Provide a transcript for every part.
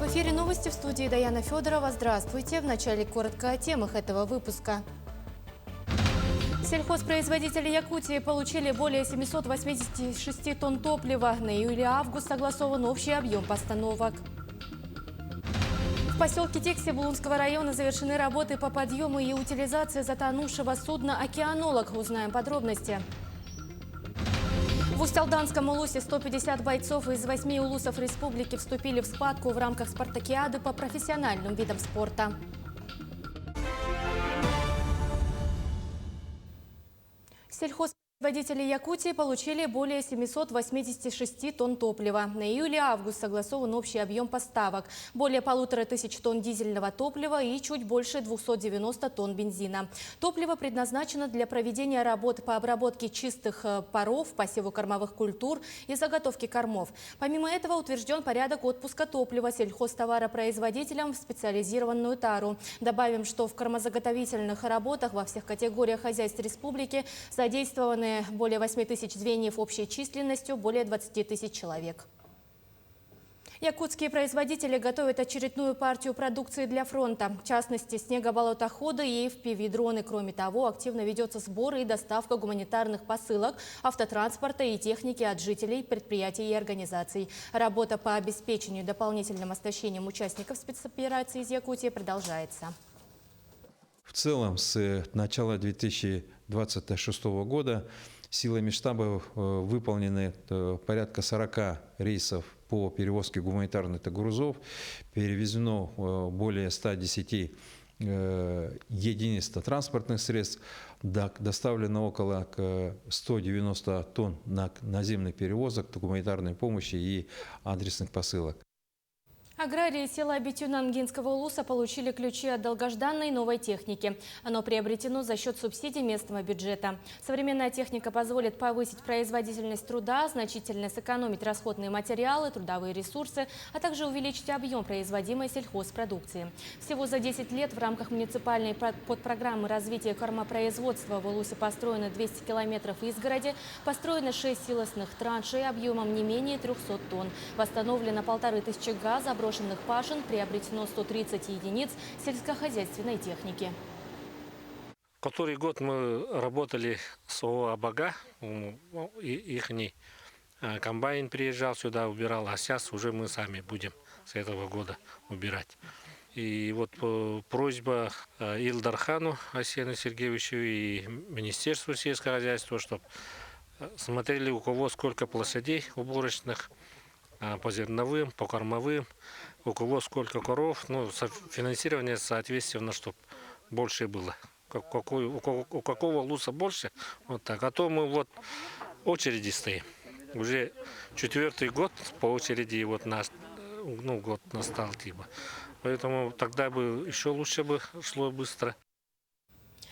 В эфире новости, в студии Даяна Федорова. Здравствуйте. В начале коротко о темах этого выпуска. Сельхозпроизводители Якутии получили более 786 тонн топлива. На июль-август согласован общий объем постановок. В поселке Тикси Булунского района завершены работы по подъему и утилизации затонувшего судна «Океанолог». Узнаем подробности. В Усть-Алданском улусе 150 бойцов из 8 улусов республики вступили в схватку в рамках спартакиады по профессиональным видам спорта. Сельхозпроизводители Якутии получили более 786 тонн топлива. На июль и август согласован общий объем поставок. Более 1500 тонн дизельного топлива и чуть больше 290 тонн бензина. Топливо предназначено для проведения работ по обработке чистых паров, посеву кормовых культур и заготовке кормов. Помимо этого утвержден порядок отпуска топлива сельхозтоваропроизводителям в специализированную тару. Добавим, что в кормозаготовительных работах во всех категориях хозяйств республики задействованы более 8 тысяч звеньев общей численностью более 20 тысяч человек. Якутские производители готовят очередную партию продукции для фронта. В частности, снегоболотоходы и FPV-дроны. Кроме того, активно ведется сбор и доставка гуманитарных посылок, автотранспорта и техники от жителей, предприятий и организаций. Работа по обеспечению дополнительным оснащением участников спецоперации из Якутии продолжается. В целом, с начала 2026 года силами штаба выполнены порядка 40 рейсов по перевозке гуманитарных грузов, перевезено более 110 единиц транспортных средств, доставлено около 190 тонн наземных перевозок, гуманитарной помощи и адресных посылок. Аграрии села Битюн-Ангинского улуса получили ключи от долгожданной новой техники. Оно приобретено за счет субсидий местного бюджета. Современная техника позволит повысить производительность труда, значительно сэкономить расходные материалы, трудовые ресурсы, а также увеличить объем производимой сельхозпродукции. Всего за 10 лет в рамках муниципальной подпрограммы развития кормопроизводства в улусе построено 200 километров изгороди, построено 6 силосных траншей объемом не менее 300 тонн. Восстановлено 1500 га, заброшенных пашин, приобретено 130 единиц сельскохозяйственной техники. Который год мы работали с ООО «Абага», их комбайн приезжал сюда, убирал, а сейчас уже мы сами будем с этого года убирать. И вот просьба Илдархану Асену Сергеевичу и Министерству сельского хозяйства, чтобы смотрели, у кого сколько площадей уборочных, по зерновым, по кормовым, у кого сколько коров, финансирование соответственно, чтобы больше было. У какого луса больше, вот так. А то мы вот очереди стоим. Уже 4-й год по очереди вот год настал типа. Поэтому тогда бы еще лучше бы шло быстро.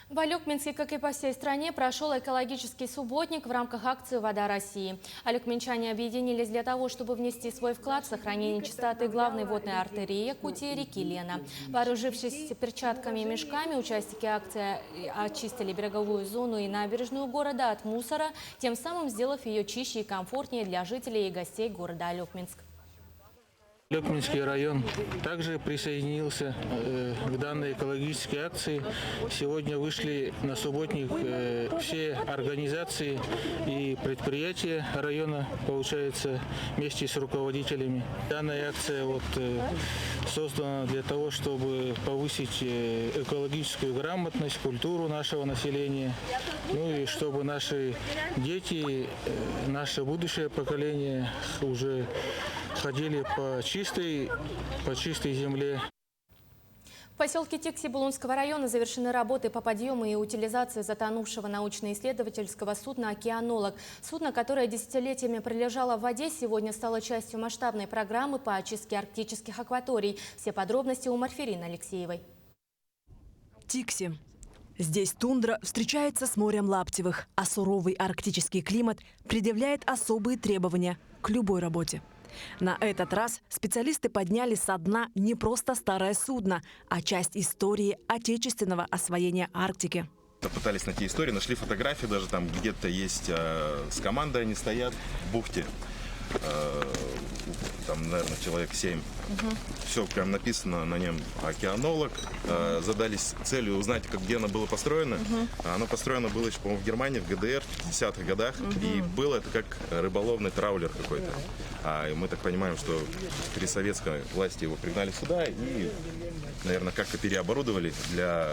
В Алёкминске, как и по всей стране, прошел экологический субботник в рамках акции «Вода России». Алёкминчане объединились для того, чтобы внести свой вклад в сохранение чистоты главной водной артерии Якутии реки Лена. Вооружившись перчатками и мешками, участники акции очистили береговую зону и набережную города от мусора, тем самым сделав ее чище и комфортнее для жителей и гостей города Алёкминск. Алёкминский район также присоединился к данной экологической акции. Сегодня вышли на субботник все организации и предприятия района, получается, вместе с руководителями. Данная акция создана для того, чтобы повысить экологическую грамотность, культуру нашего населения, и чтобы наши дети, наше будущее поколение уже ходили по чистой земле. В поселке Тикси Булунского района завершены работы по подъему и утилизации затонувшего научно-исследовательского судна «Океанолог». Судно, которое десятилетиями пролежало в воде, сегодня стало частью масштабной программы по очистке арктических акваторий. Все подробности у Марферины Алексеевой. Тикси. Здесь тундра встречается с морем Лаптевых, а суровый арктический климат предъявляет особые требования к любой работе. На этот раз специалисты подняли со дна не просто старое судно, а часть истории отечественного освоения Арктики. Пытались найти историю, нашли фотографии, даже там где-то есть с командой, они стоят в бухте. там, наверное, человек 7. Все прям написано на нем «Океанолог». Задались целью узнать, где оно было построено. Оно построено было еще, по-моему, в Германии, в ГДР, в 50-х годах. И было это как рыболовный траулер какой-то. И мы так понимаем, что при советской власти его пригнали сюда и, наверное, как-то переоборудовали для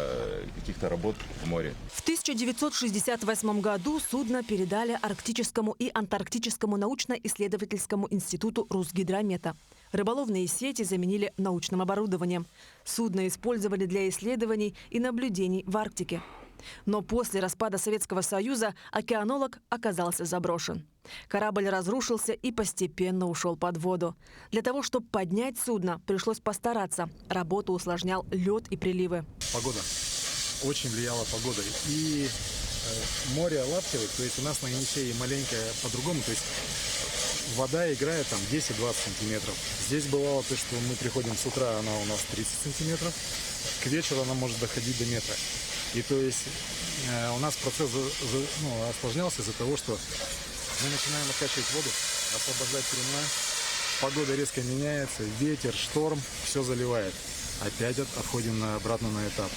каких-то работ в море. В 1968 году судно передали Арктическому и Антарктическому научно-исследовательскому институту Русгидромета. Рыболовные сети заменили научным оборудованием. Судно использовали для исследований и наблюдений в Арктике. Но после распада Советского Союза океанолог оказался заброшен. Корабль разрушился и постепенно ушел под воду. Для того, чтобы поднять судно, пришлось постараться. Работу усложнял лед и приливы. Погода. Очень влияла погода. И море Лаптевых, то есть у нас на Енисее маленько по-другому, то есть вода играет там 10-20 сантиметров. Здесь бывало то, что мы приходим с утра, она у нас 30 сантиметров, к вечеру она может доходить до метра. И то есть у нас процесс осложнялся из-за того, что мы начинаем откачивать воду, освобождать трюмна, погода резко меняется, ветер, шторм, все заливает. Опять отходим обратно на этап.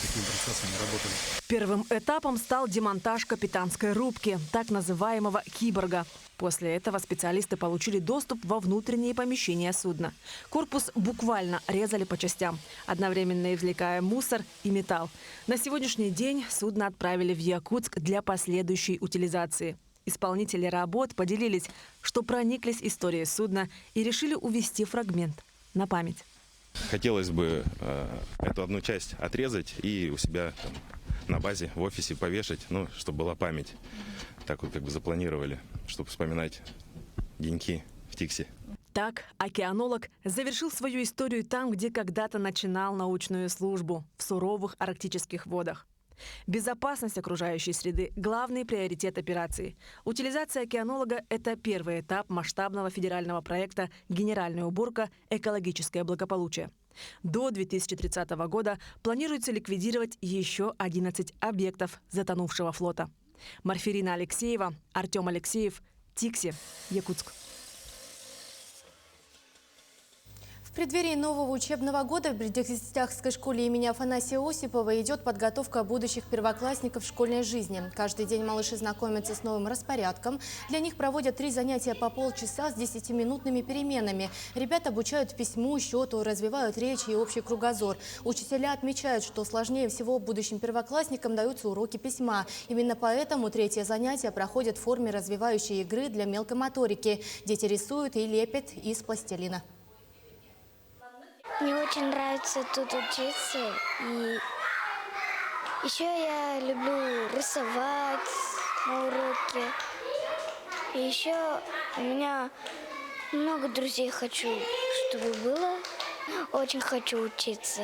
Таким процессом работали. Первым этапом стал демонтаж капитанской рубки, так называемого киборга. После этого специалисты получили доступ во внутренние помещения судна. Корпус буквально резали по частям, одновременно извлекая мусор и металл. На сегодняшний день судно отправили в Якутск для последующей утилизации. Исполнители работ поделились, что прониклись историей судна и решили увезти фрагмент на память. Хотелось бы эту одну часть отрезать и у себя там, на базе, в офисе повешать, чтобы была память. Так вот запланировали, чтобы вспоминать деньки в Тиксе. Так океанолог завершил свою историю там, где когда-то начинал научную службу – в суровых арктических водах. Безопасность окружающей среды – главный приоритет операции. Утилизация океанолога – это первый этап масштабного федерального проекта «Генеральная уборка. Экологическое благополучие». До 2030 года планируется ликвидировать еще 11 объектов затонувшего флота. Марфирина Алексеева, Артем Алексеев, Тикси, Якутск. В преддверии нового учебного года в Бердянской школе имени Афанасия Осипова идет подготовка будущих первоклассников школьной жизни. Каждый день малыши знакомятся с новым распорядком. Для них проводят 3 занятия по полчаса с 10-минутными переменами. Ребят обучают письму, счету, развивают речь и общий кругозор. Учителя отмечают, что сложнее всего будущим первоклассникам даются уроки письма. Именно поэтому 3-е занятие проходит в форме развивающей игры для мелкой моторики. Дети рисуют и лепят из пластилина. Мне очень нравится тут учиться. И еще я люблю рисовать на уроке. И еще у меня много друзей хочу, чтобы было. Очень хочу учиться.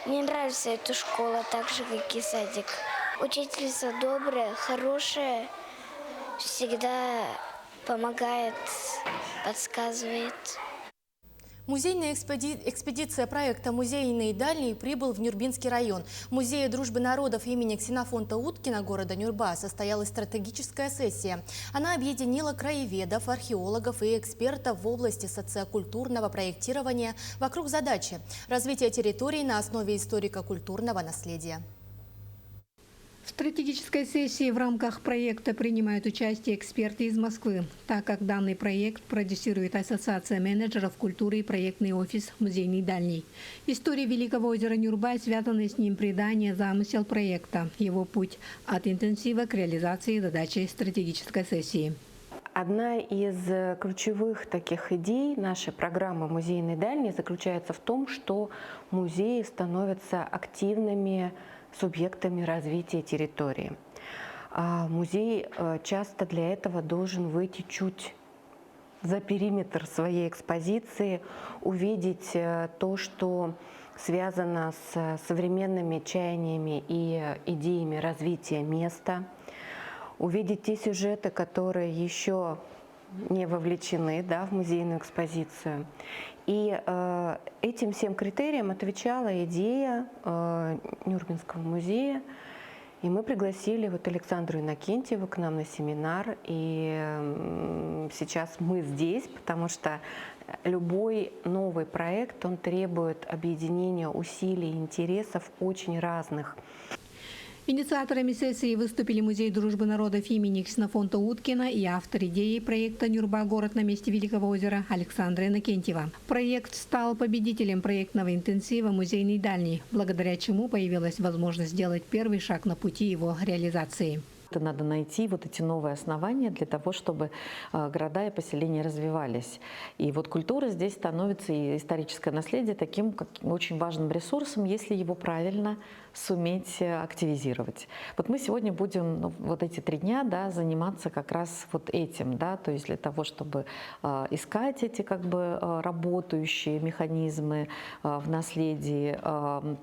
Мне нравится эта школа, так же, как и садик. Учительница добрая, хорошая, всегда помогает, подсказывает. Музейная экспедиция проекта «Музейный дальний» прибыл в Нюрбинский район. В Музее дружбы народов имени Ксенофонта Уткина города Нюрба состоялась стратегическая сессия. Она объединила краеведов, археологов и экспертов в области социокультурного проектирования вокруг задачи развития территорий на основе историко-культурного наследия. В стратегической сессии в рамках проекта принимают участие эксперты из Москвы, так как данный проект продюсирует Ассоциация менеджеров культуры и проектный офис «Музейный дальний». История Великого озера Нюрба и связанные с ним предания, замысел проекта, его путь от интенсива к реализации задачи стратегической сессии. Одна из ключевых таких идей нашей программы «Музейный дальний» заключается в том, что музеи становятся активными субъектами развития территории. Музей часто для этого должен выйти чуть за периметр своей экспозиции, увидеть то, что связано с современными чаяниями и идеями развития места, увидеть те сюжеты, которые еще не вовлечены в музейную экспозицию. И этим всем критериям отвечала идея Нюрбинского музея И мы пригласили вот Александру Иннокентьеву к нам на семинар. И сейчас мы здесь, потому что любой новый проект, он требует объединения усилий, интересов очень разных. Инициаторами сессии выступили Музей дружбы народов имени Ксенофонта Уткина и автор идеи проекта «Нюрба. Город на месте Великого озера» Александра Иннокентьева. Проект стал победителем проектного интенсива «Музейный дальний», благодаря чему появилась возможность сделать первый шаг на пути его реализации. Надо найти вот эти новые основания для того, чтобы города и поселения развивались. И вот культура здесь становится, и историческое наследие, таким очень важным ресурсом, если его правильно суметь активизировать. Вот мы сегодня будем вот эти 3 дня, да, заниматься как раз вот этим, да, то есть для того, чтобы искать эти как бы работающие механизмы в наследии,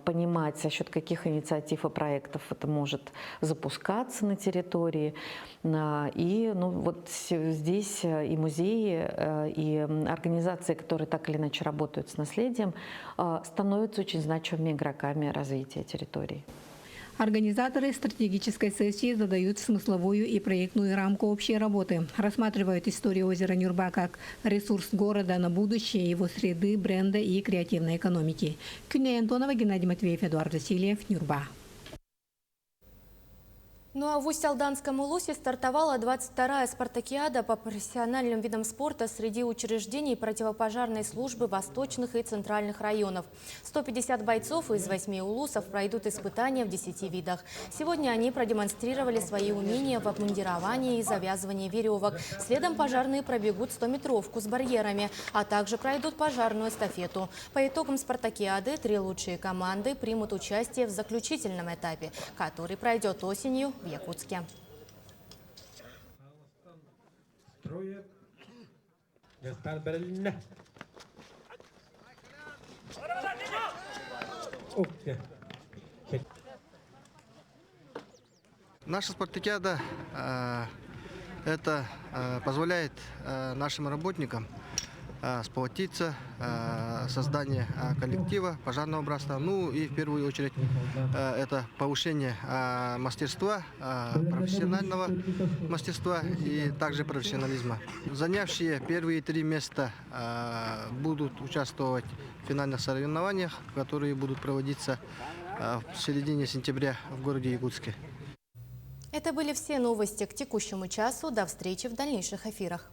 понимать, за счет каких инициатив и проектов это может запускаться на территории. И вот здесь и музеи, и организации, которые так или иначе работают с наследием, становятся очень значимыми игроками развития территории. Организаторы стратегической сессии задают смысловую и проектную рамку общей работы, рассматривают историю озера Нюрба как ресурс города на будущее, его среды, бренда и креативной экономики. Кюня Антонова, Геннадий Матвеев, Эдуард Васильев, Нюрба. Ну а в Усть-Алданском Улусе стартовала 22-я спартакиада по профессиональным видам спорта среди учреждений противопожарной службы восточных и центральных районов. 150 бойцов из 8 улусов пройдут испытания в 10 видах. Сегодня они продемонстрировали свои умения в обмундировании и завязывании веревок. Следом пожарные пробегут 100-метровку с барьерами, а также пройдут пожарную эстафету. По итогам спартакиады 3 лучшие команды примут участие в заключительном этапе, который пройдет осенью в Якутске. Наша спартакиада это позволяет нашим работникам сплотиться, создание коллектива пожарного братства. Ну и в первую очередь это повышение мастерства, профессионального мастерства и также профессионализма. Занявшие первые 3 места будут участвовать в финальных соревнованиях, которые будут проводиться в середине сентября в городе Якутске. Это были все новости к текущему часу. До встречи в дальнейших эфирах.